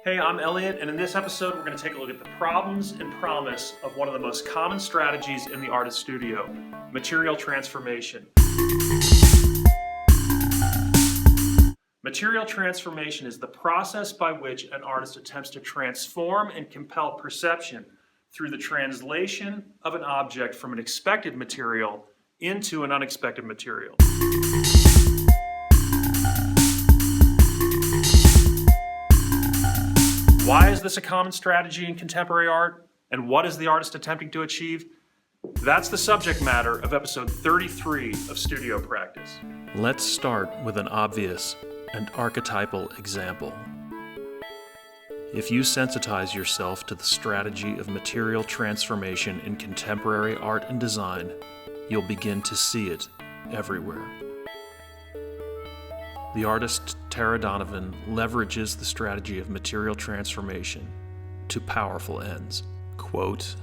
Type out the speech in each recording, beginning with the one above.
Hey, I'm Elliott, and in this episode, we're going to take a look at the problems and promise of one of the most common strategies in the artist studio, material transformation. Material transformation is the process by which an artist attempts to transform and compel perception through the translation of an object from an expected material into an unexpected material. Why is this a common strategy in contemporary art? And what is the artist attempting to achieve? That's the subject matter of episode 33 of Studio Practice. Let's start with an obvious and archetypal example. If you sensitize yourself to the strategy of material transformation in contemporary art and design, you'll begin to see it everywhere. The artist Tara Donovan leverages the strategy of material transformation to powerful ends. Quote,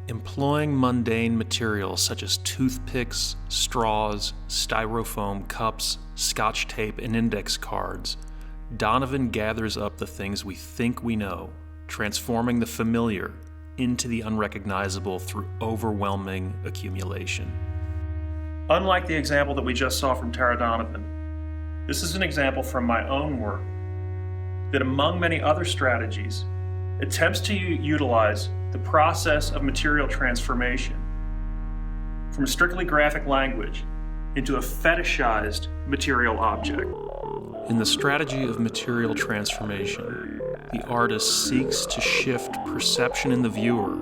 employing mundane materials such as toothpicks, straws, styrofoam cups, scotch tape, and index cards, Donovan gathers up the things we think we know, transforming the familiar into the unrecognizable through overwhelming accumulation. Unlike the example that we just saw from Tara Donovan, this is an example from my own work that, among many other strategies, attempts to utilize the process of material transformation from strictly graphic language into a fetishized material object. In the strategy of material transformation, the artist seeks to shift perception in the viewer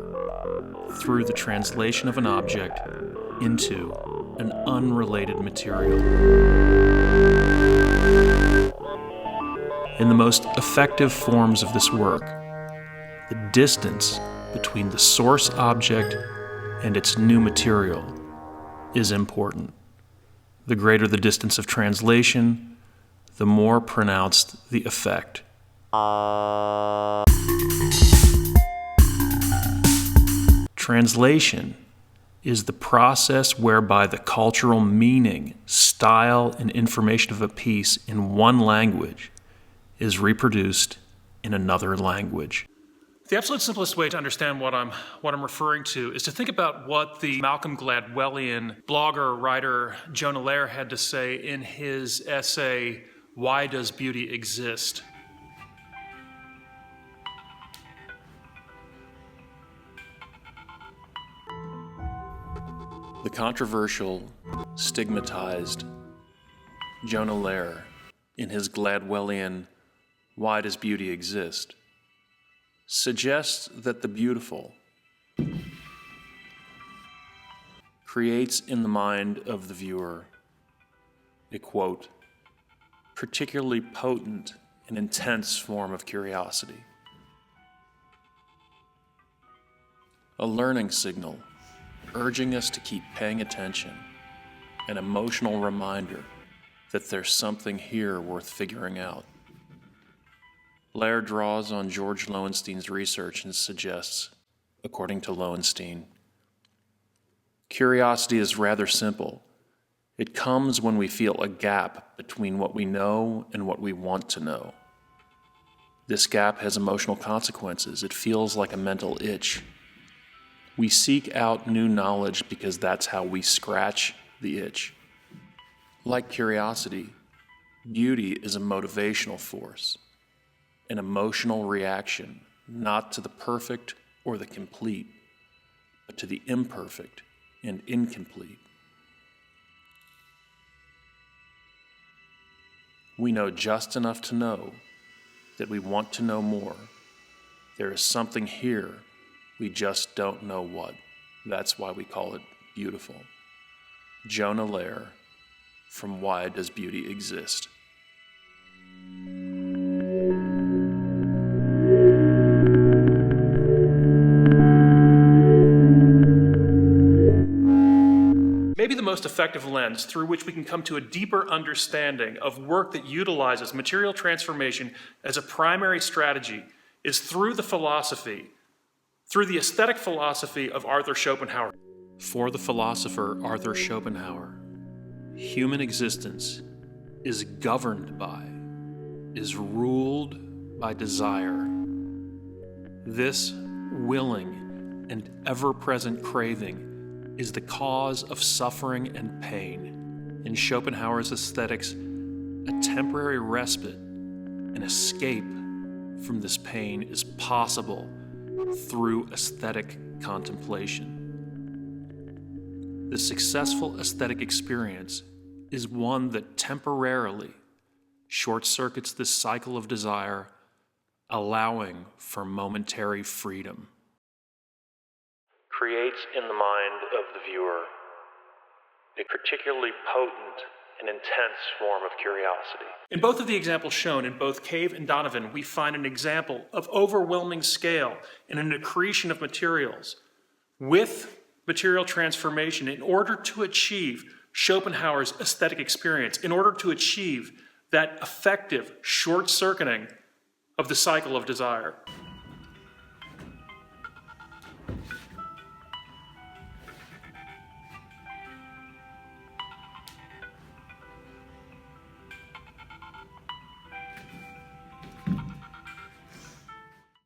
through the translation of an object into an unrelated material. In the most effective forms of this work, the distance between the source object and its new material is important. The greater the distance of translation, the more pronounced the effect. Translation is the process whereby the cultural meaning, style, and information of a piece in one language is reproduced in another language. The absolute simplest way to understand what I'm referring to is to think about what the Malcolm Gladwellian blogger, writer Jonah Lehrer had to say in his essay, Why Does Beauty Exist? The controversial, stigmatized Jonah Lehrer, in his Gladwellian Why Does Beauty Exist?, suggests that the beautiful creates in the mind of the viewer a, quote, particularly potent and intense form of curiosity, a learning signal urging us to keep paying attention, an emotional reminder that there's something here worth figuring out. Lehrer draws on George Lowenstein's research and suggests, according to Lowenstein, curiosity is rather simple. It comes when we feel a gap between what we know and what we want to know. This gap has emotional consequences. It feels like a mental itch. We seek out new knowledge because that's how we scratch the itch. Like curiosity, beauty is a motivational force, an emotional reaction, not to the perfect or the complete, but to the imperfect and incomplete. We know just enough to know that we want to know more. There is something here, we just don't know what. That's why we call it beautiful. Jonah Lehrer, from Why Does Beauty Exist? Maybe the most effective lens through which we can come to a deeper understanding of work that utilizes material transformation as a primary strategy is through the aesthetic philosophy of Arthur Schopenhauer. For the philosopher Arthur Schopenhauer, human existence is governed by, is ruled by desire This willing and ever-present craving is the cause of suffering and pain. In Schopenhauer's aesthetics, a temporary respite, an escape from this pain is possible through aesthetic contemplation. The successful aesthetic experience is one that temporarily short-circuits this cycle of desire, allowing for momentary freedom. Creates in the mind of the viewer a particularly potent and intense form of curiosity. In both of the examples shown, in both Cave and Donovan, we find an example of overwhelming scale and an accretion of materials with material transformation in order to achieve Schopenhauer's aesthetic experience, in order to achieve that effective short-circuiting of the cycle of desire.